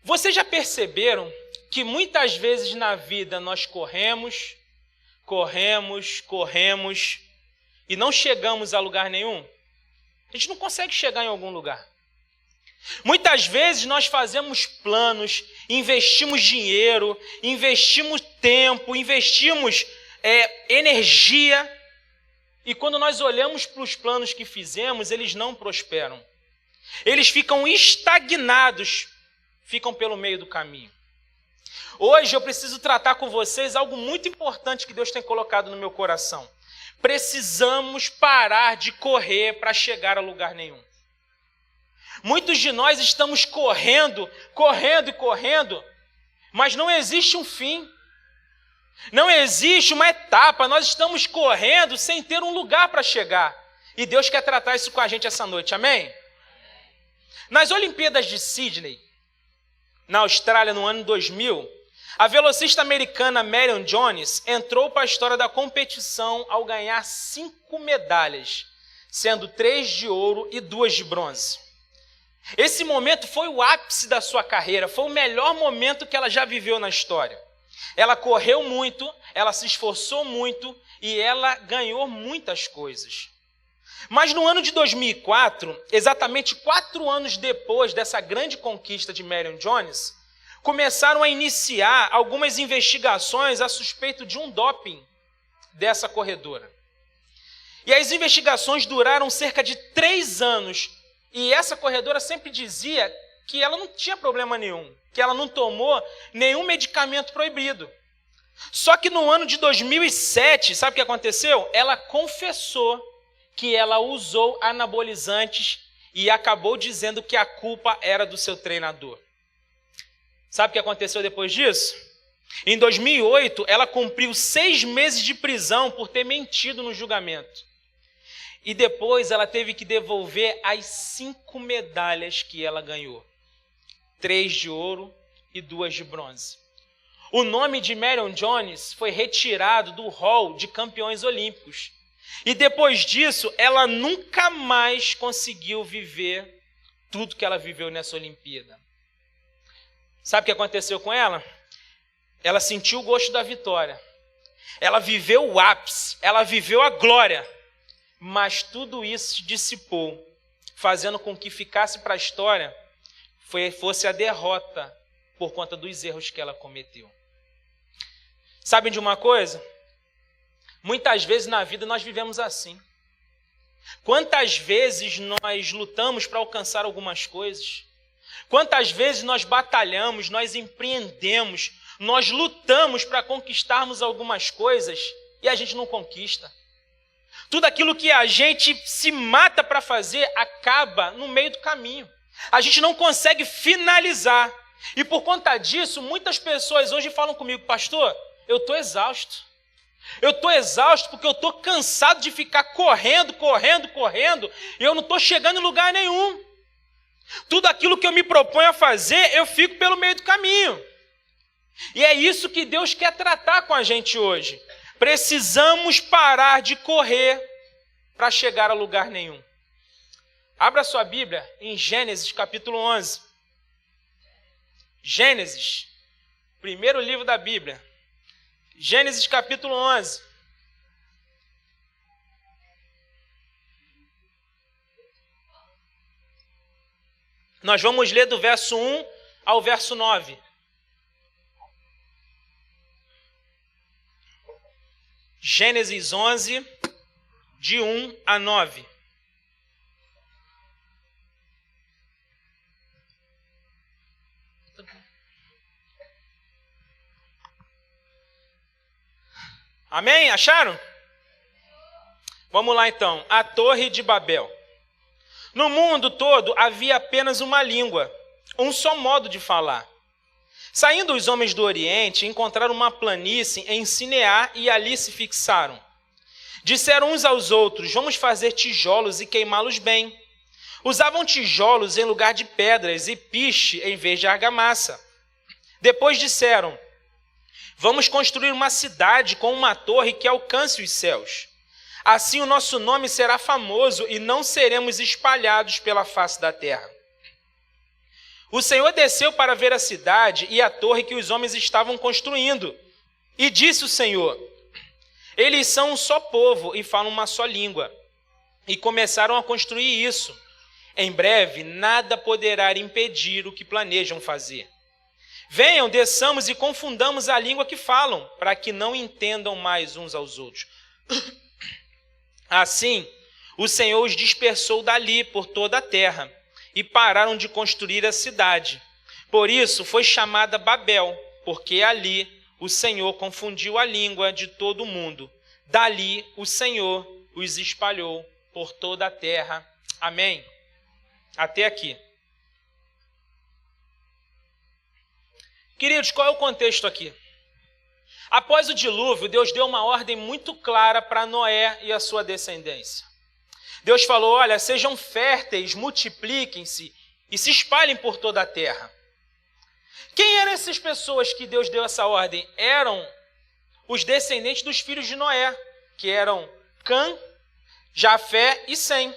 Vocês já perceberam que muitas vezes na vida nós corremos e não chegamos a lugar nenhum? A gente não consegue chegar em algum lugar. Muitas vezes nós fazemos planos, investimos dinheiro, investimos tempo, investimos energia, e quando nós olhamos para os planos que fizemos, eles não prosperam. Eles ficam estagnados, ficam pelo meio do caminho. Hoje eu preciso tratar com vocês algo muito importante que Deus tem colocado no meu coração. Precisamos parar de correr para chegar a lugar nenhum. Muitos de nós estamos correndo, mas não existe um fim. Não existe uma etapa, nós estamos correndo sem ter um lugar para chegar. E Deus quer tratar isso com a gente essa noite, amém? Nas Olimpíadas de Sydney, na Austrália, no ano 2000, a velocista americana Marion Jones entrou para a história da competição ao ganhar 5 medalhas, sendo 3 de ouro e 2 de bronze. Esse momento foi o ápice da sua carreira, foi o melhor momento que ela já viveu na história. Ela correu muito, ela se esforçou muito e ela ganhou muitas coisas. Mas no ano de 2004, exatamente 4 anos depois dessa grande conquista de Marion Jones, começaram a iniciar algumas investigações a suspeito de um doping dessa corredora. E as investigações duraram cerca de 3 anos, e essa corredora sempre dizia que ela não tinha problema nenhum, que ela não tomou nenhum medicamento proibido. Só que no ano de 2007, sabe o que aconteceu? Ela confessou que ela usou anabolizantes e acabou dizendo que a culpa era do seu treinador. Sabe o que aconteceu depois disso? Em 2008, ela cumpriu 6 meses de prisão por ter mentido no julgamento. E depois ela teve que devolver as 5 medalhas que ela ganhou. 3 de ouro e 2 de bronze. O nome de Marion Jones foi retirado do hall de campeões olímpicos. E depois disso, ela nunca mais conseguiu viver tudo que ela viveu nessa Olimpíada. Sabe o que aconteceu com ela? Ela sentiu o gosto da vitória. Ela viveu o ápice, ela viveu a glória. Mas tudo isso se dissipou, fazendo com que ficasse para a história, fosse a derrota por conta dos erros que ela cometeu. Sabem de uma coisa? Muitas vezes na vida nós vivemos assim. Quantas vezes nós lutamos para alcançar algumas coisas? Quantas vezes nós batalhamos, nós empreendemos, nós lutamos para conquistarmos algumas coisas e a gente não conquista. Tudo aquilo que a gente se mata para fazer acaba no meio do caminho. A gente não consegue finalizar. E por conta disso, muitas pessoas hoje falam comigo: pastor, eu estou exausto. Eu estou exausto porque eu estou cansado de ficar correndo, e eu não estou chegando em lugar nenhum. Tudo aquilo que eu me proponho a fazer, eu fico pelo meio do caminho. E é isso que Deus quer tratar com a gente hoje. Precisamos parar de correr para chegar a lugar nenhum. Abra sua Bíblia em Gênesis capítulo 11. Gênesis, primeiro livro da Bíblia. Gênesis capítulo 11. Nós vamos ler do verso 1 ao verso 9. Gênesis 11, de 1 a 9. Amém? Acharam? Vamos lá então. A Torre de Babel. No mundo todo havia apenas uma língua, um só modo de falar. Saindo os homens do Oriente, encontraram uma planície em Sinear e ali se fixaram. Disseram uns aos outros: vamos fazer tijolos e queimá-los bem. Usavam tijolos em lugar de pedras e piche em vez de argamassa. Depois disseram: vamos construir uma cidade com uma torre que alcance os céus. Assim o nosso nome será famoso e não seremos espalhados pela face da terra. O Senhor desceu para ver a cidade e a torre que os homens estavam construindo. E disse o Senhor: eles são um só povo e falam uma só língua. E começaram a construir isso. Em breve, nada poderá impedir o que planejam fazer. Venham, desçamos e confundamos a língua que falam, para que não entendam mais uns aos outros. Assim, o Senhor os dispersou dali por toda a terra, e pararam de construir a cidade. Por isso foi chamada Babel, porque ali o Senhor confundiu a língua de todo o mundo. Dali o Senhor os espalhou por toda a terra. Amém? Até aqui. Queridos, qual é o contexto aqui? Após o dilúvio, Deus deu uma ordem muito clara para Noé e a sua descendência. Deus falou: olha, sejam férteis, multipliquem-se e se espalhem por toda a terra. Quem eram essas pessoas que Deus deu essa ordem? Eram os descendentes dos filhos de Noé, que eram Cã, Jafé e Sem.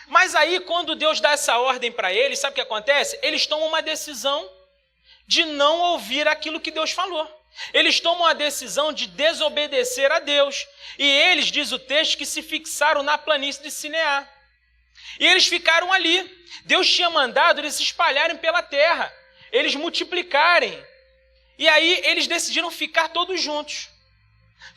Mas aí, quando Deus dá essa ordem para eles, sabe o que acontece? Eles tomam uma decisão de não ouvir aquilo que Deus falou. Eles tomam a decisão de desobedecer a Deus. E eles, diz o texto, que se fixaram na planície de Sinear. E eles ficaram ali. Deus tinha mandado eles se espalharem pela terra, eles multiplicarem. E aí eles decidiram ficar todos juntos.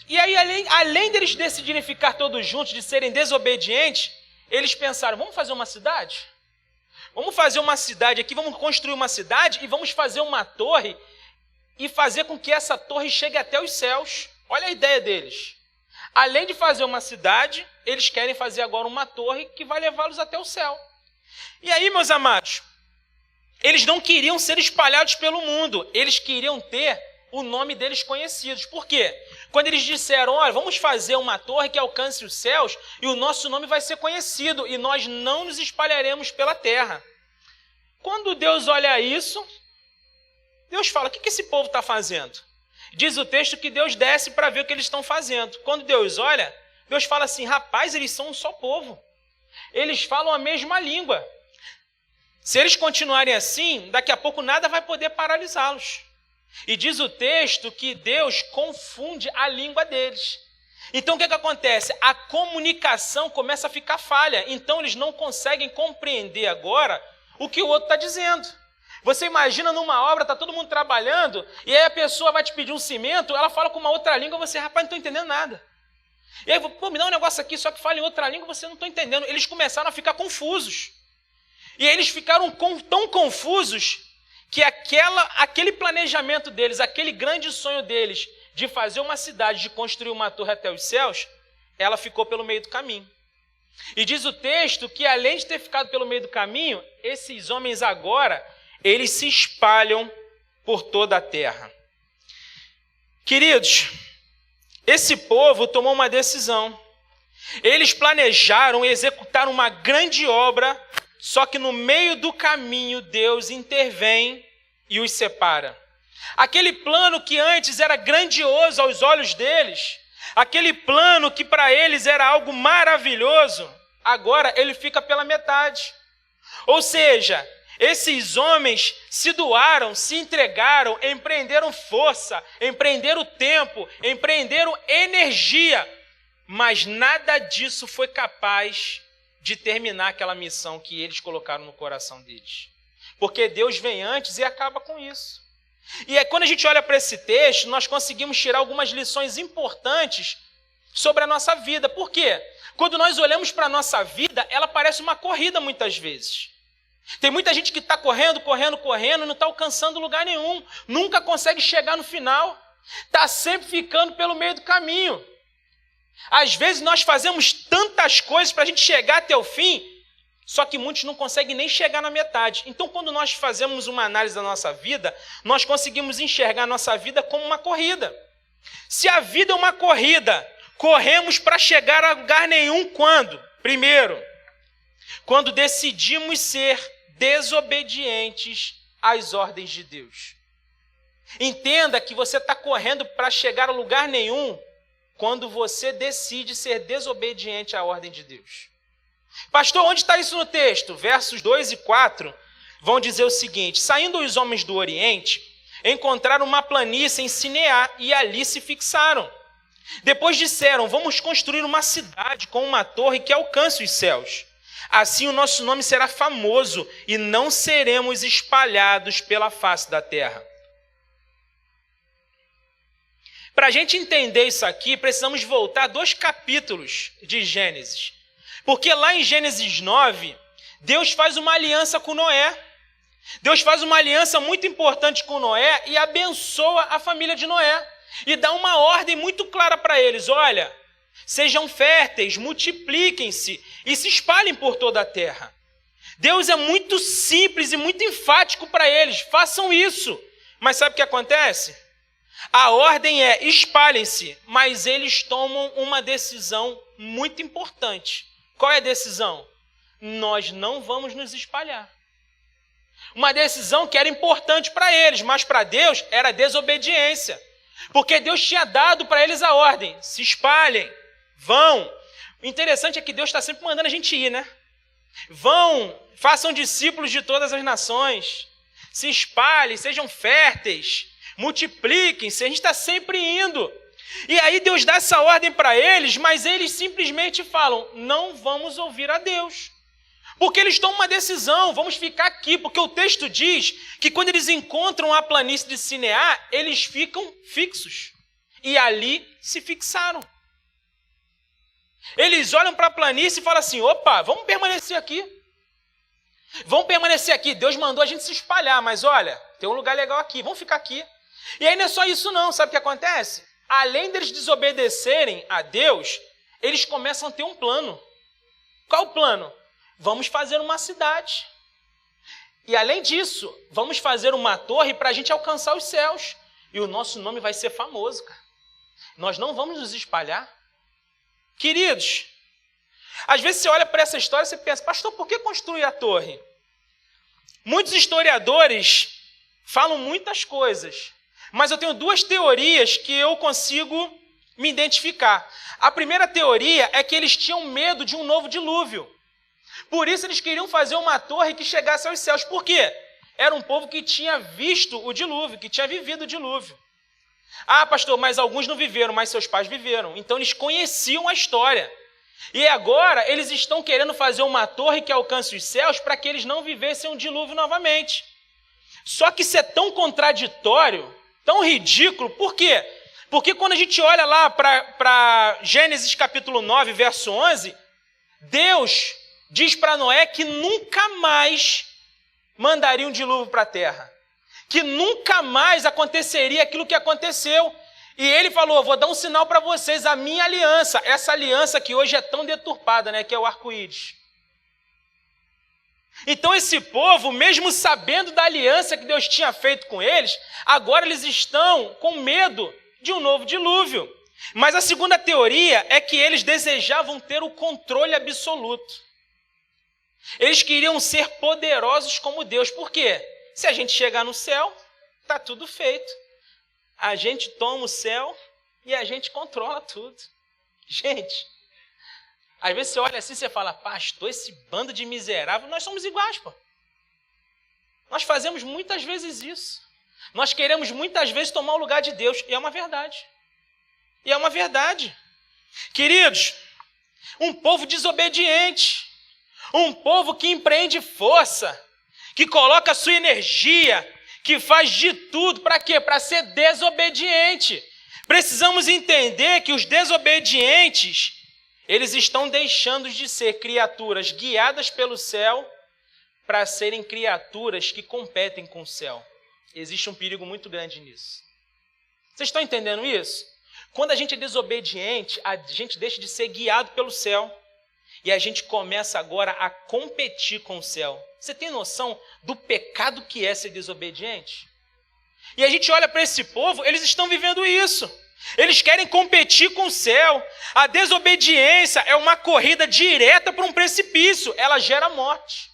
E aí, além deles decidirem ficar todos juntos, de serem desobedientes, eles pensaram: vamos fazer uma cidade? Vamos fazer uma cidade aqui, vamos construir uma cidade e vamos fazer uma torre e fazer com que essa torre chegue até os céus. Olha a ideia deles. Além de fazer uma cidade, eles querem fazer agora uma torre que vai levá-los até o céu. E aí, meus amados, eles não queriam ser espalhados pelo mundo, eles queriam ter o nome deles conhecidos. Por quê? Quando eles disseram: olha, vamos fazer uma torre que alcance os céus e o nosso nome vai ser conhecido e nós não nos espalharemos pela terra. Quando Deus olha isso, Deus fala: o que esse povo está fazendo? Diz o texto que Deus desce para ver o que eles estão fazendo. Quando Deus olha, Deus fala assim: rapaz, eles são um só povo. Eles falam a mesma língua. Se eles continuarem assim, daqui a pouco nada vai poder paralisá-los. E diz o texto que Deus confunde a língua deles. Então o que acontece? A comunicação começa a ficar falha. Então eles não conseguem compreender agora o que o outro está dizendo. Você imagina numa obra, está todo mundo trabalhando, e aí a pessoa vai te pedir um cimento, ela fala com uma outra língua, você: rapaz, não estou entendendo nada. E aí, pô, me dá um negócio aqui, só que fala em outra língua, você não está entendendo. Eles começaram a ficar confusos. E aí eles ficaram tão confusos que aquele planejamento deles, aquele grande sonho deles de fazer uma cidade, de construir uma torre até os céus, ela ficou pelo meio do caminho. E diz o texto que, além de ter ficado pelo meio do caminho, esses homens agora, eles se espalham por toda a terra. Queridos, esse povo tomou uma decisão. Eles planejaram executar uma grande obra, só que no meio do caminho Deus intervém e os separa. Aquele plano que antes era grandioso aos olhos deles, aquele plano que para eles era algo maravilhoso, agora ele fica pela metade. Ou seja, esses homens se doaram, se entregaram, empreenderam força, empreenderam tempo, empreenderam energia, mas nada disso foi capaz de terminar aquela missão que eles colocaram no coração deles. Porque Deus vem antes e acaba com isso. E aí, quando a gente olha para esse texto, nós conseguimos tirar algumas lições importantes sobre a nossa vida. Por quê? Quando nós olhamos para a nossa vida, ela parece uma corrida muitas vezes. Tem muita gente que está correndo, não está alcançando lugar nenhum, nunca consegue chegar no final, está sempre ficando pelo meio do caminho. Às vezes nós fazemos tantas coisas para a gente chegar até o fim, só que muitos não conseguem nem chegar na metade. Então, quando nós fazemos uma análise da nossa vida, nós conseguimos enxergar a nossa vida como uma corrida. Se a vida é uma corrida, corremos para chegar a lugar nenhum quando? Primeiro, quando decidimos ser desobedientes às ordens de Deus. Entenda que você está correndo para chegar a lugar nenhum quando você decide ser desobediente à ordem de Deus. Pastor, onde está isso no texto? Versos 2 e 4 vão dizer o seguinte: saindo os homens do Oriente, encontraram uma planície em Sineá e ali se fixaram. Depois disseram: vamos construir uma cidade com uma torre que alcance os céus. Assim o nosso nome será famoso e não seremos espalhados pela face da terra. Para a gente entender isso aqui, precisamos voltar 2 capítulos de Gênesis. Porque lá em Gênesis 9, Deus faz uma aliança com Noé. Deus faz uma aliança muito importante com Noé e abençoa a família de Noé. E dá uma ordem muito clara para eles: olha, sejam férteis, multipliquem-se e se espalhem por toda a terra. Deus é muito simples e muito enfático para eles: façam isso. Mas sabe o que acontece? A ordem é: espalhem-se, mas eles tomam uma decisão muito importante. Qual é a decisão? Nós não vamos nos espalhar. Uma decisão que era importante para eles, mas para Deus era desobediência. Porque Deus tinha dado para eles a ordem: se espalhem, vão. O interessante é que Deus está sempre mandando a gente ir, né? Vão, façam discípulos de todas as nações, se espalhem, sejam férteis, multipliquem-se, a gente está sempre indo. E aí Deus dá essa ordem para eles, mas eles simplesmente falam: não vamos ouvir a Deus. Porque eles tomam uma decisão: vamos ficar aqui. Porque o texto diz que quando eles encontram a planície de Sineá, eles ficam fixos. E ali se fixaram. Eles olham para a planície e falam assim: opa, vamos permanecer aqui. Vamos permanecer aqui. Deus mandou a gente se espalhar, mas olha, tem um lugar legal aqui, vamos ficar aqui. E aí não é só isso não, sabe o que acontece? Além deles desobedecerem a Deus, eles começam a ter um plano. Qual o plano? Vamos fazer uma cidade. E além disso, vamos fazer uma torre para a gente alcançar os céus. E o nosso nome vai ser famoso, cara. Nós não vamos nos espalhar. Queridos, às vezes você olha para essa história e você pensa: pastor, por que construir a torre? Muitos historiadores falam muitas coisas, mas eu tenho 2 teorias que eu consigo me identificar. A primeira teoria é que eles tinham medo de um novo dilúvio. Por isso eles queriam fazer uma torre que chegasse aos céus. Por quê? Era um povo que tinha visto o dilúvio, que tinha vivido o dilúvio. Ah, pastor, mas alguns não viveram, mas seus pais viveram. Então eles conheciam a história. E agora eles estão querendo fazer uma torre que alcance os céus para que eles não vivessem um dilúvio novamente. Só que isso é tão contraditório, tão ridículo. Por quê? Porque quando a gente olha lá para Gênesis capítulo 9, verso 11, Deus diz para Noé que nunca mais mandaria um dilúvio para a terra. Que nunca mais aconteceria aquilo que aconteceu. E ele falou: vou dar um sinal para vocês, a minha aliança. Essa aliança que hoje é tão deturpada, né, que é o arco-íris. Então esse povo, mesmo sabendo da aliança que Deus tinha feito com eles, agora eles estão com medo de um novo dilúvio. Mas a segunda teoria é que eles desejavam ter o controle absoluto. Eles queriam ser poderosos como Deus. Por quê? Se a gente chegar no céu, está tudo feito. A gente toma o céu e a gente controla tudo. Gente, às vezes você olha assim e você fala: pastor, esse bando de miserável, nós somos iguais, pô. Nós fazemos muitas vezes isso. Nós queremos muitas vezes tomar o lugar de Deus. E é uma verdade. E é uma verdade. Queridos, um povo desobediente, um povo que empreende força, que coloca a sua energia, que faz de tudo para quê? Para ser desobediente. Precisamos entender que os desobedientes, eles estão deixando de ser criaturas guiadas pelo céu para serem criaturas que competem com o céu. Existe um perigo muito grande nisso. Vocês estão entendendo isso? Quando a gente é desobediente, a gente deixa de ser guiado pelo céu e a gente começa agora a competir com o céu. Você tem noção do pecado que é ser desobediente? E a gente olha para esse povo, eles estão vivendo isso. Eles querem competir com o céu. A desobediência é uma corrida direta para um precipício. Ela gera morte.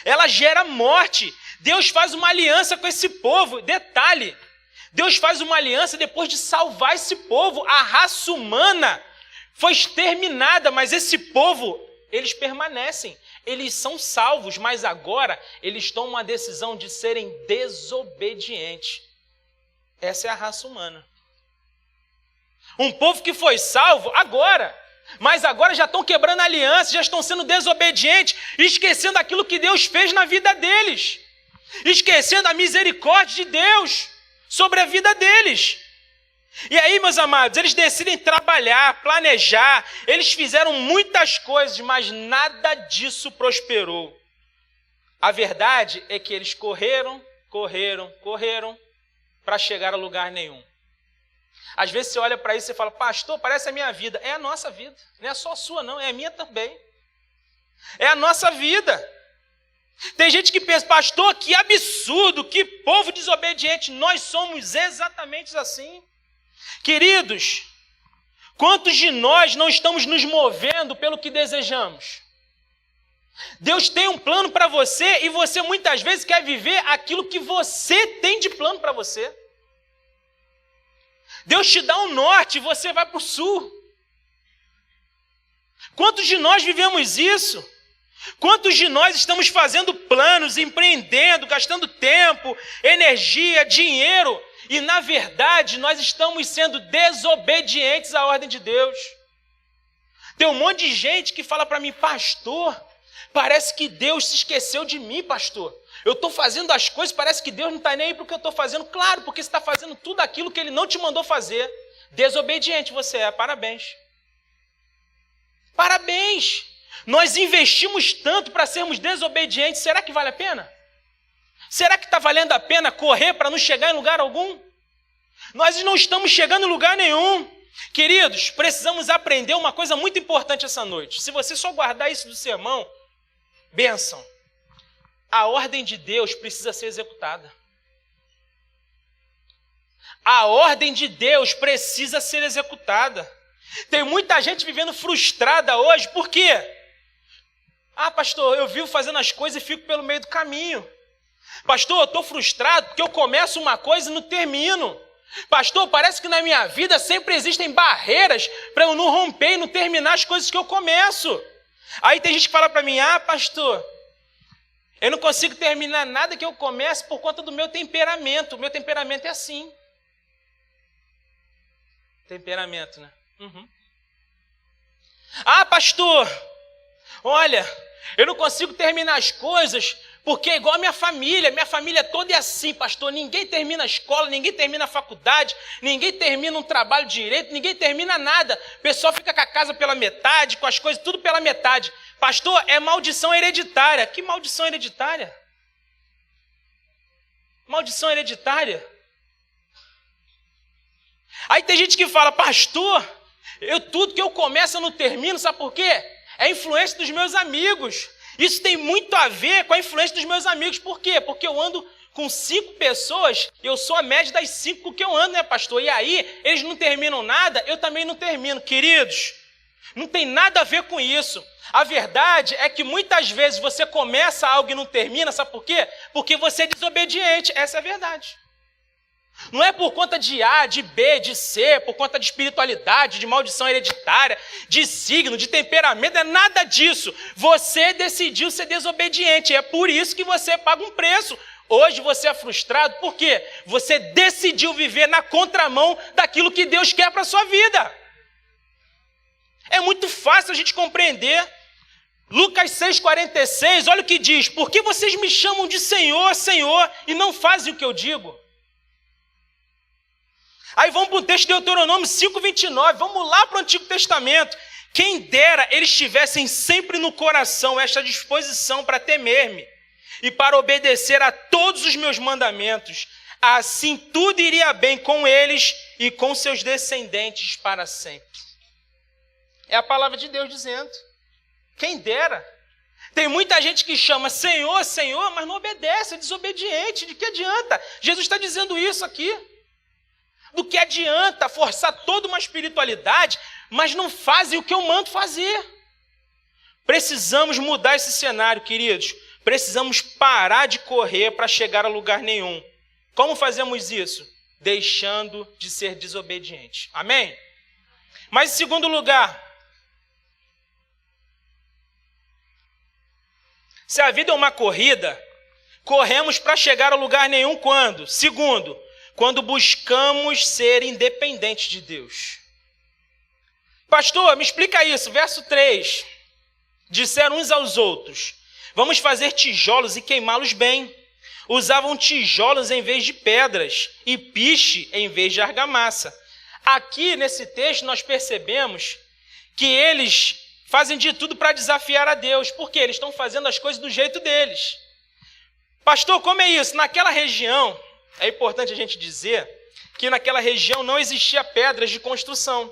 Ela gera morte. Deus faz uma aliança com esse povo. Detalhe, Deus faz uma aliança depois de salvar esse povo. A raça humana foi exterminada, mas esse povo, eles permanecem. Eles são salvos, mas agora eles tomam uma decisão de serem desobedientes. Essa é a raça humana. Um povo que foi salvo agora, mas agora já estão quebrando a aliança, já estão sendo desobedientes, esquecendo aquilo que Deus fez na vida deles, esquecendo a misericórdia de Deus sobre a vida deles. E aí, meus amados, eles decidem trabalhar, planejar, eles fizeram muitas coisas, mas nada disso prosperou. A verdade é que eles correram para chegar a lugar nenhum. Às vezes você olha para isso e fala, pastor, parece a minha vida. É a nossa vida, não é só a sua não, é a minha também. É a nossa vida. Tem gente que pensa, pastor, que absurdo, que povo desobediente. Nós somos exatamente assim. Queridos, quantos de nós não estamos nos movendo pelo que desejamos? Deus tem um plano para você e você muitas vezes quer viver aquilo que você tem de plano para você. Deus te dá um norte e você vai para o sul. Quantos de nós vivemos isso? Quantos de nós estamos fazendo planos, empreendendo, gastando tempo, energia, dinheiro, e na verdade nós estamos sendo desobedientes à ordem de Deus? Tem um monte de gente que fala para mim, pastor, parece que Deus se esqueceu de mim, pastor. Eu estou fazendo as coisas, parece que Deus não está nem aí para o que eu estou fazendo. Claro, porque você está fazendo tudo aquilo que Ele não te mandou fazer. Desobediente você é, parabéns. Parabéns. Nós investimos tanto para sermos desobedientes, será que vale a pena? Será que está valendo a pena correr para não chegar em lugar algum? Nós não estamos chegando em lugar nenhum. Queridos, precisamos aprender uma coisa muito importante essa noite. Se você só guardar isso do sermão, bênção. A ordem de Deus precisa ser executada. A ordem de Deus precisa ser executada. Tem muita gente vivendo frustrada hoje, por quê? Ah, pastor, eu vivo fazendo as coisas e fico pelo meio do caminho. Pastor, eu estou frustrado porque eu começo uma coisa e não termino. Pastor, parece que na minha vida sempre existem barreiras para eu não romper e não terminar as coisas que eu começo. Aí tem gente que fala para mim, ah, pastor, eu não consigo terminar nada que eu comece por conta do meu temperamento. O meu temperamento é assim. Temperamento, né? Uhum. Ah, pastor, olha, eu não consigo terminar as coisas porque é igual a minha família toda é assim, pastor. Ninguém termina a escola, ninguém termina a faculdade, ninguém termina um trabalho direito, ninguém termina nada. O pessoal fica com a casa pela metade, com as coisas tudo pela metade. Pastor, é maldição hereditária. Que maldição hereditária? Maldição hereditária. Aí tem gente que fala, pastor, tudo que eu começo eu não termino, sabe por quê? É a influência dos meus amigos. Isso tem muito a ver com a influência dos meus amigos. Por quê? Porque eu ando com 5 pessoas, eu sou a média das 5 com que eu ando, né, pastor? E aí, eles não terminam nada, eu também não termino. Queridos, não tem nada a ver com isso. A verdade é que muitas vezes você começa algo e não termina, sabe por quê? Porque você é desobediente, essa é a verdade. Não é por conta de A, de B, de C, por conta de espiritualidade, de maldição hereditária, de signo, de temperamento, não é nada disso. Você decidiu ser desobediente, é por isso que você paga um preço. Hoje você é frustrado, por quê? Você decidiu viver na contramão daquilo que Deus quer para a sua vida. É muito fácil a gente compreender. Lucas 6,46, olha o que diz. Por que vocês me chamam de Senhor, Senhor, e não fazem o que eu digo? Aí vamos para o texto de Deuteronômio 5,29, vamos lá para o Antigo Testamento. Quem dera eles tivessem sempre no coração esta disposição para temer-me e para obedecer a todos os meus mandamentos. Assim tudo iria bem com eles e com seus descendentes para sempre. É a palavra de Deus dizendo. Quem dera. Tem muita gente que chama Senhor, Senhor, mas não obedece, é desobediente. De que adianta? Jesus está dizendo isso aqui. Do que adianta forçar toda uma espiritualidade, mas não fazem o que eu mando fazer. Precisamos mudar esse cenário, queridos. Precisamos parar de correr para chegar a lugar nenhum. Como fazemos isso? Deixando de ser desobediente. Amém? Mas em segundo lugar, Se a vida é uma corrida, corremos para chegar a lugar nenhum quando? Segundo, quando buscamos ser independentes de Deus. Pastor, me explica isso. Verso 3. Disseram uns aos outros: vamos fazer tijolos e queimá-los bem. Usavam tijolos em vez de pedras e piche em vez de argamassa. Aqui, nesse texto, nós percebemos que eles fazem de tudo para desafiar a Deus, porque eles estão fazendo as coisas do jeito deles. Pastor, como é isso? Naquela região, é importante a gente dizer que naquela região não existia pedras de construção.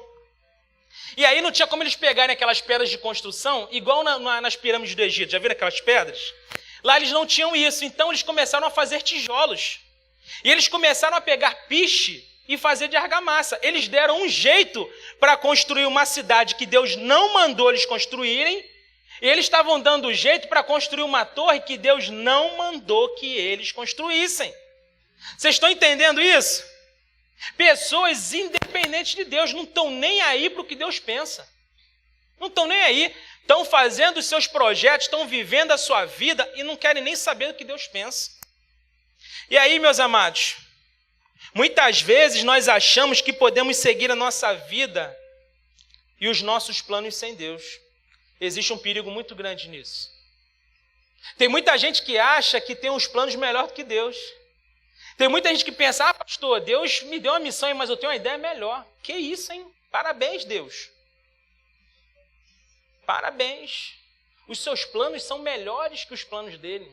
E aí não tinha como eles pegarem aquelas pedras de construção, igual nas pirâmides do Egito. Já viram aquelas pedras? Lá eles não tinham isso, então eles começaram a fazer tijolos. E eles começaram a pegar piche e fazer de argamassa. Eles deram um jeito para construir uma cidade que Deus não mandou eles construírem, e eles estavam dando jeito para construir uma torre que Deus não mandou que eles construíssem. Vocês estão entendendo isso? Pessoas independentes de Deus não estão nem aí para o que Deus pensa. Não estão nem aí. Estão fazendo os seus projetos, estão vivendo a sua vida e não querem nem saber do que Deus pensa. E aí, meus amados, muitas vezes nós achamos que podemos seguir a nossa vida e os nossos planos sem Deus. Existe um perigo muito grande nisso. Tem muita gente que acha que tem uns planos melhor do que Deus. Tem muita gente que pensa: pastor, Deus me deu uma missão, mas eu tenho uma ideia melhor. Que isso, hein? Parabéns, Deus. Parabéns. Os seus planos são melhores que os planos dele.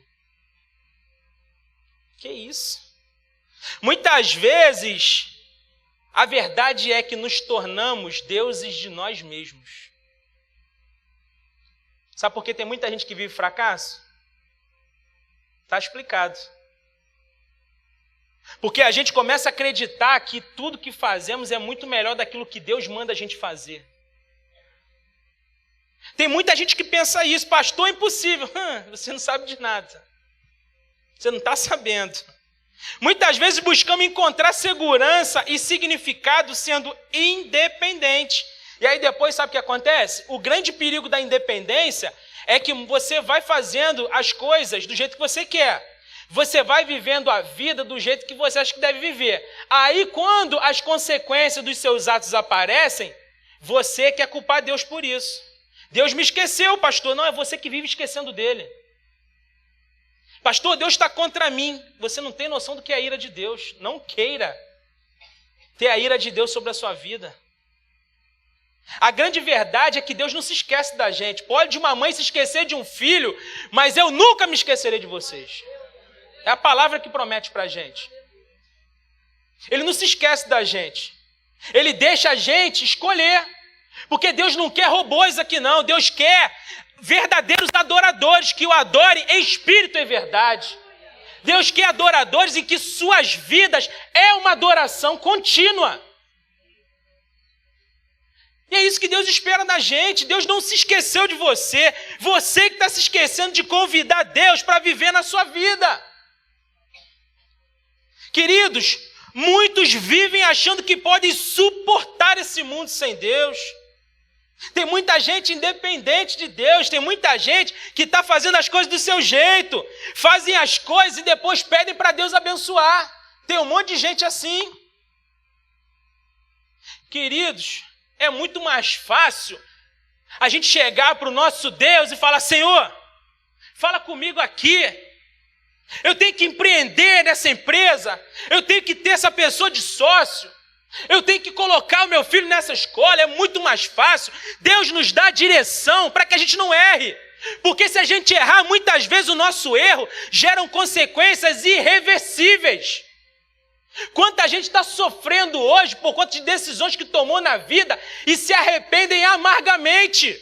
Que isso? Muitas vezes, a verdade é que nos tornamos deuses de nós mesmos. Sabe por que tem muita gente que vive fracasso? Está explicado. Porque a gente começa a acreditar que tudo que fazemos é muito melhor daquilo que Deus manda a gente fazer. Tem muita gente que pensa isso: pastor, é impossível. Você não sabe de nada. Você não está sabendo. Muitas vezes buscamos encontrar segurança e significado sendo independente. E aí depois, sabe o que acontece? O grande perigo da independência é que você vai fazendo as coisas do jeito que você quer. Você vai vivendo a vida do jeito que você acha que deve viver. Aí, quando as consequências dos seus atos aparecem, você quer culpar Deus por isso. Deus me esqueceu, pastor. Não, é você que vive esquecendo dele. Pastor, Deus está contra mim. Você não tem noção do que é a ira de Deus. Não queira ter a ira de Deus sobre a sua vida. A grande verdade é que Deus não se esquece da gente. Pode uma mãe se esquecer de um filho, mas eu nunca me esquecerei de vocês. É a palavra que promete para a gente. Ele não se esquece da gente. Ele deixa a gente escolher. Porque Deus não quer robôs aqui não. Deus quer verdadeiros adoradores que o adorem em espírito e verdade. Deus quer adoradores em que suas vidas é uma adoração contínua. E é isso que Deus espera da gente. Deus não se esqueceu de você. Você que está se esquecendo de convidar Deus para viver na sua vida. Queridos, muitos vivem achando que podem suportar esse mundo sem Deus. Tem muita gente independente de Deus. Tem muita gente que está fazendo as coisas do seu jeito. Fazem as coisas e depois pedem para Deus abençoar. Tem um monte de gente assim. Queridos, é muito mais fácil a gente chegar para o nosso Deus e falar: Senhor, fala comigo aqui. Eu tenho que empreender nessa empresa. Eu tenho que ter essa pessoa de sócio. Eu tenho que colocar o meu filho nessa escola. É muito mais fácil. Deus nos dá direção para que a gente não erre. Porque se a gente errar, muitas vezes o nosso erro gera consequências irreversíveis. Quanta gente está sofrendo hoje por conta de decisões que tomou na vida e se arrependem amargamente.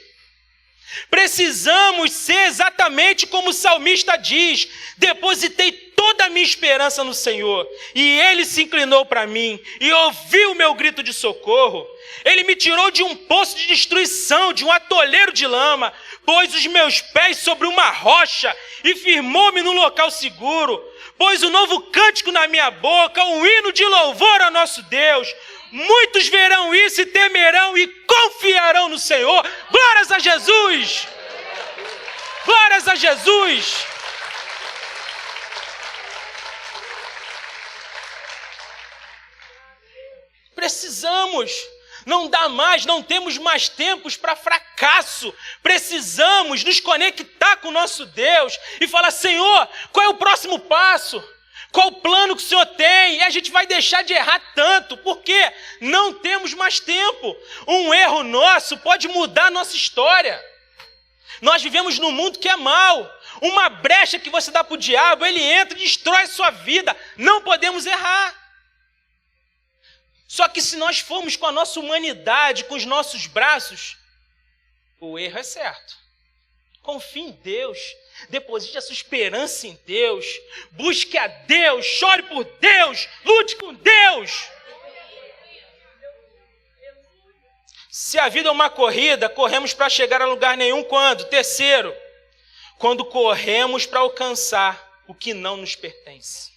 Precisamos ser exatamente como o salmista diz: depositei toda a minha esperança no Senhor, e Ele se inclinou para mim e ouviu o meu grito de socorro. Ele me tirou de um poço de destruição, de um atoleiro de lama, pôs os meus pés sobre uma rocha e firmou-me num local seguro. Pôs um novo cântico na minha boca, um hino de louvor ao nosso Deus. Muitos verão isso e temerão e confiarão no Senhor. Glórias a Jesus! Glórias a Jesus! Precisamos, não dá mais, não temos mais tempos para fracasso. Precisamos nos conectar com o nosso Deus e falar: Senhor, qual é o próximo passo? Qual o plano que o Senhor tem? E a gente vai deixar de errar tanto, porque não temos mais tempo. Um erro nosso pode mudar a nossa história. Nós vivemos num mundo que é mau. Uma brecha que você dá para o diabo, ele entra e destrói a sua vida. Não podemos errar. Só que se nós formos com a nossa humanidade, com os nossos braços, o erro é certo. Confie em Deus, deposite a sua esperança em Deus, busque a Deus, chore por Deus, lute com Deus. Se a vida é uma corrida, corremos para chegar a lugar nenhum quando? Terceiro, quando corremos para alcançar o que não nos pertence.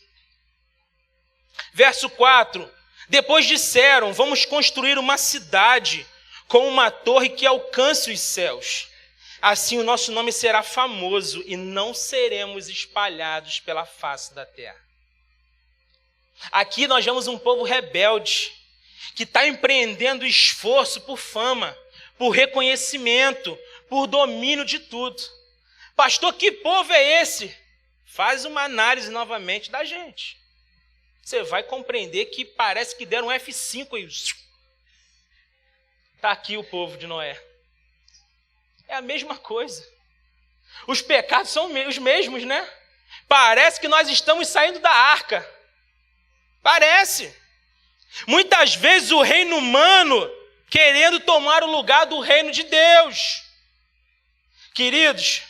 Verso 4. Depois disseram: vamos construir uma cidade com uma torre que alcance os céus. Assim o nosso nome será famoso e não seremos espalhados pela face da terra. Aqui nós vemos um povo rebelde, que está empreendendo esforço por fama, por reconhecimento, por domínio de tudo. Pastor, que povo é esse? Faz uma análise novamente da gente. Você vai compreender que parece que deram um F5 e está aqui o povo de Noé. É a mesma coisa. Os pecados são os mesmos, né? Parece que nós estamos saindo da arca. Parece. Muitas vezes o reino humano querendo tomar o lugar do reino de Deus. Queridos,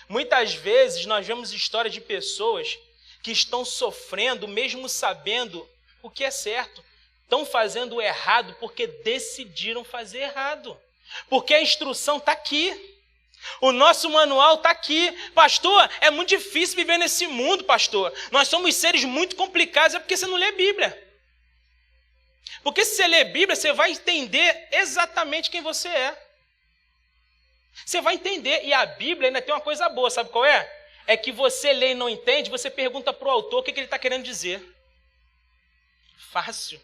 muitas vezes nós vemos histórias de pessoas que estão sofrendo, mesmo sabendo o que é certo. Estão fazendo o errado porque decidiram fazer errado. Porque a instrução está aqui. O nosso manual está aqui. Pastor, é muito difícil viver nesse mundo, pastor. Nós somos seres muito complicados. É porque você não lê a Bíblia. Porque se você lê a Bíblia, você vai entender exatamente quem você é. Você vai entender. E a Bíblia ainda tem uma coisa boa, sabe qual é? É que você lê e não entende, você pergunta para o autor o que ele está querendo dizer. Fácil.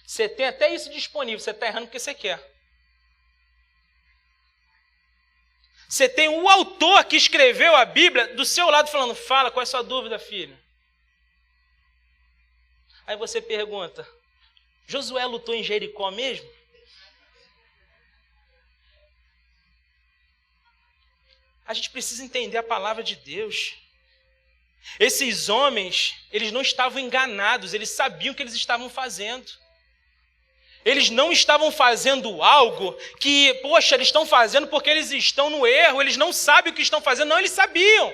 Você tem até isso disponível, você está errando porque você quer. Você tem o autor que escreveu a Bíblia do seu lado falando: fala, qual é a sua dúvida, filho? Aí você pergunta: Josué lutou em Jericó mesmo? A gente precisa entender a palavra de Deus. Esses homens, eles não estavam enganados, eles sabiam o que eles estavam fazendo. Eles não estavam fazendo algo que, poxa, eles estão fazendo porque eles estão no erro, eles não sabem o que estão fazendo. Não, eles sabiam.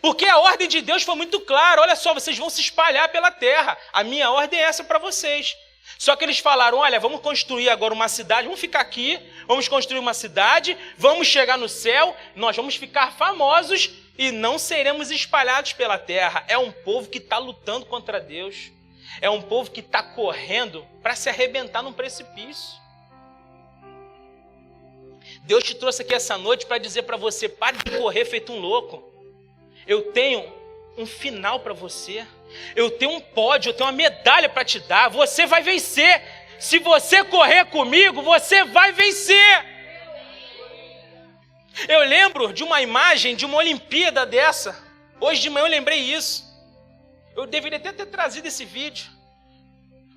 Porque a ordem de Deus foi muito clara: olha só, vocês vão se espalhar pela terra. A minha ordem é essa para vocês. Só que eles falaram: olha, vamos construir agora uma cidade, vamos ficar aqui, vamos construir uma cidade, vamos chegar no céu, nós vamos ficar famosos e não seremos espalhados pela terra. É um povo que está lutando contra Deus. É um povo que está correndo para se arrebentar num precipício. Deus te trouxe aqui essa noite para dizer para você: pare de correr feito um louco. Eu tenho um final para você. Eu tenho um pódio, eu tenho uma medalha para te dar. Você vai vencer. Se você correr comigo, você vai vencer. Eu lembro de uma imagem de uma Olimpíada dessa. Hoje de manhã eu lembrei isso. Eu deveria até ter trazido esse vídeo.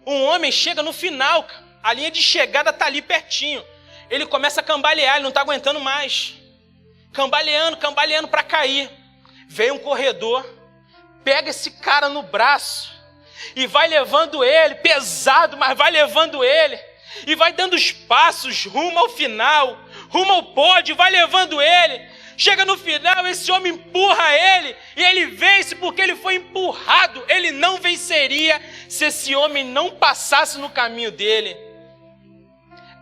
Um homem chega no final, a linha de chegada está ali pertinho. Ele começa a cambalear, ele não está aguentando mais. Cambaleando para cair. Vem um corredor, pega esse cara no braço e vai levando ele, pesado, mas vai levando ele. E vai dando os passos rumo ao final, rumo ao pódio, vai levando ele. Chega no final, esse homem empurra ele e ele vence porque ele foi empurrado. Ele não venceria se esse homem não passasse no caminho dele.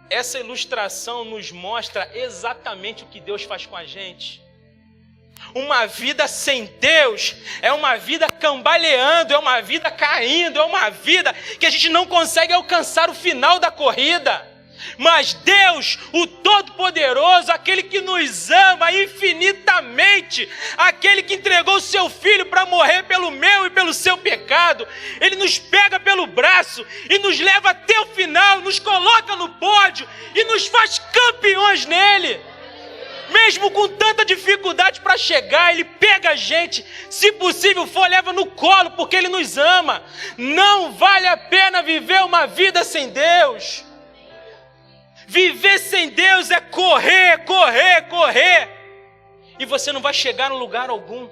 Essa ilustração nos mostra exatamente o que Deus faz com a gente. Uma vida sem Deus é uma vida cambaleando, é uma vida caindo, é uma vida que a gente não consegue alcançar o final da corrida. Mas Deus, o Todo-Poderoso, aquele que nos ama infinitamente, aquele que entregou o seu Filho para morrer pelo meu e pelo seu pecado, Ele nos pega pelo braço e nos leva até o final, nos coloca no pódio e nos faz campeões nele. Mesmo com tanta dificuldade para chegar, Ele pega a gente, se possível for, leva no colo, porque Ele nos ama. Não vale a pena viver uma vida sem Deus. Viver sem Deus é correr, correr, correr. E você não vai chegar no lugar algum.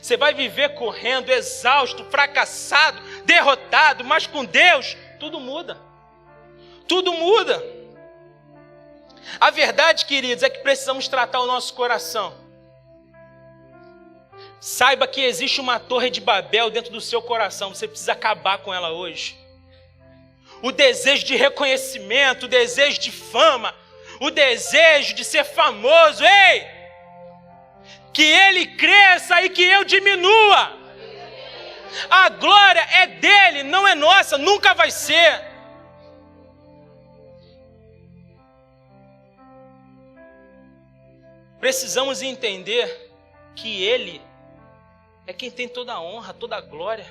Você vai viver correndo, exausto, fracassado, derrotado, mas com Deus tudo muda. Tudo muda. A verdade, queridos, é que precisamos tratar o nosso coração. Saiba que existe uma torre de Babel dentro do seu coração. Você precisa acabar com ela hoje. O desejo de reconhecimento, o desejo de fama, o desejo de ser famoso. Ei! Que ele cresça e que eu diminua. A glória é dele, não é nossa, nunca vai ser. Precisamos entender que Ele é quem tem toda a honra, toda a glória.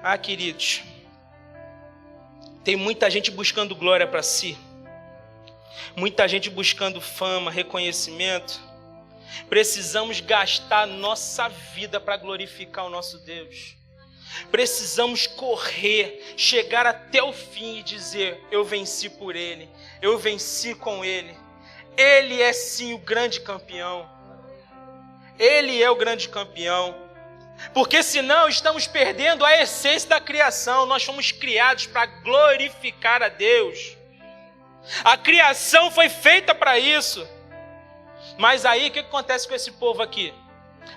Ah, queridos, tem muita gente buscando glória para si, muita gente buscando fama, reconhecimento. Precisamos gastar nossa vida para glorificar o nosso Deus. Precisamos correr, chegar até o fim e dizer: eu venci por Ele, eu venci com Ele. Ele é sim o grande campeão. Ele é o grande campeão. Porque senão estamos perdendo a essência da criação. Nós fomos criados para glorificar a Deus. A criação foi feita para isso. Mas aí o que acontece com esse povo aqui?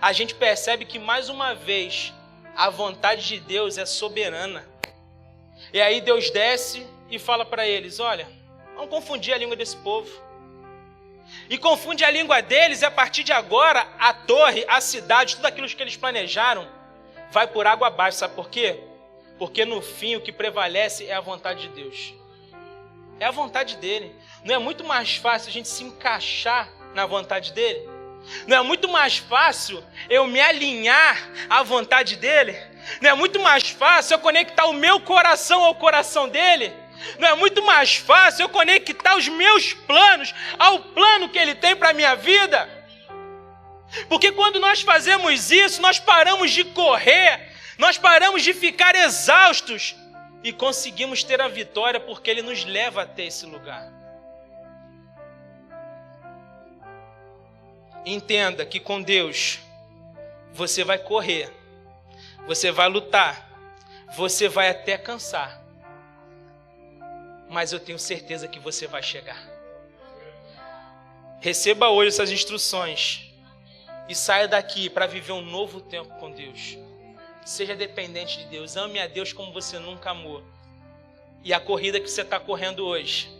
A gente percebe que mais uma vez a vontade de Deus é soberana. E aí Deus desce e fala para eles: olha, vamos confundir a língua desse povo. E confunde a língua deles, e a partir de agora a torre, a cidade, tudo aquilo que eles planejaram vai por água abaixo. Sabe por quê? Porque no fim o que prevalece é a vontade de Deus. É a vontade dele. Não é muito mais fácil a gente se encaixar na vontade dele? Não é muito mais fácil eu me alinhar à vontade dele? Não é muito mais fácil eu conectar o meu coração ao coração dele? Não é muito mais fácil eu conectar os meus planos ao plano que ele tem para a minha vida? Porque quando nós fazemos isso, nós paramos de correr, nós paramos de ficar exaustos e conseguimos ter a vitória, porque ele nos leva até esse lugar. Entenda que com Deus você vai correr, você vai lutar, você vai até cansar, mas eu tenho certeza que você vai chegar. Receba hoje essas instruções e saia daqui para viver um novo tempo com Deus. Seja dependente de Deus, ame a Deus como você nunca amou. E a corrida que você está correndo hoje,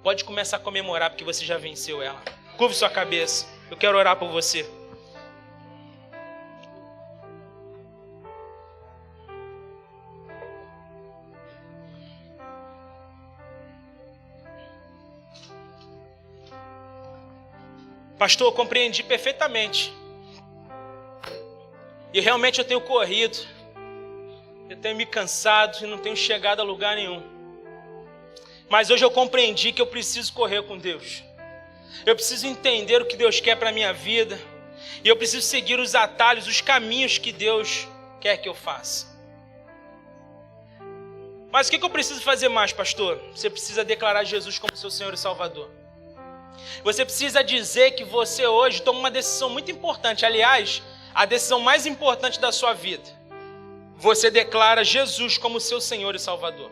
pode começar a comemorar, porque você já venceu ela. Curve sua cabeça, eu quero orar por você. Pastor, eu compreendi perfeitamente. E realmente eu tenho corrido. Eu tenho me cansado e não tenho chegado a lugar nenhum. Mas hoje eu compreendi que eu preciso correr com Deus. Eu preciso entender o que Deus quer para a minha vida. E eu preciso seguir os atalhos, os caminhos que Deus quer que eu faça. Mas o que eu preciso fazer mais, pastor? Você precisa declarar Jesus como seu Senhor e Salvador. Você precisa dizer que você hoje toma uma decisão muito importante. Aliás, a decisão mais importante da sua vida. Você declara Jesus como seu Senhor e Salvador.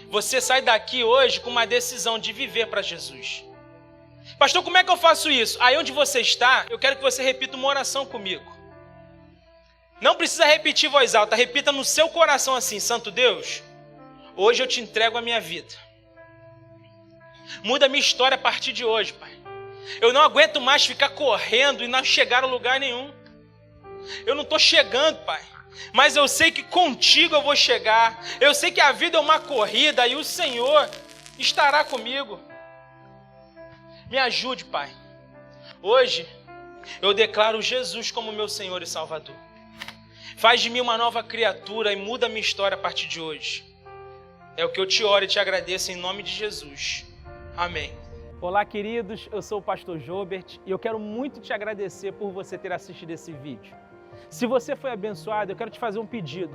Você sai daqui hoje com uma decisão de viver para Jesus. Pastor, como é que eu faço isso? Aí onde você está, eu quero que você repita uma oração comigo. Não precisa repetir em voz alta, repita no seu coração assim: Santo Deus, hoje eu te entrego a minha vida. Muda a minha história a partir de hoje, Pai. Eu não aguento mais ficar correndo e não chegar a lugar nenhum. Eu não estou chegando, Pai. mas eu sei que contigo eu vou chegar. Eu sei que a vida é uma corrida e o Senhor estará comigo. Me ajude, Pai. Hoje eu declaro Jesus como meu Senhor e Salvador. Faz de mim uma nova criatura e muda a minha história a partir de hoje. É o que eu te oro e te agradeço em nome de Jesus. Amém. Olá, queridos, eu sou o pastor Jobert e eu quero muito te agradecer por você ter assistido esse vídeo. Se você foi abençoado, eu quero te fazer um pedido,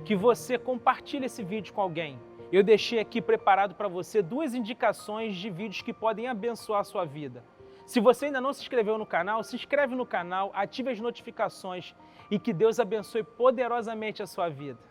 que você compartilhe esse vídeo com alguém. Eu deixei aqui preparado para você 2 indicações de vídeos que podem abençoar a sua vida. Se você ainda não se inscreveu no canal, se inscreve no canal, ative as notificações e que Deus abençoe poderosamente a sua vida.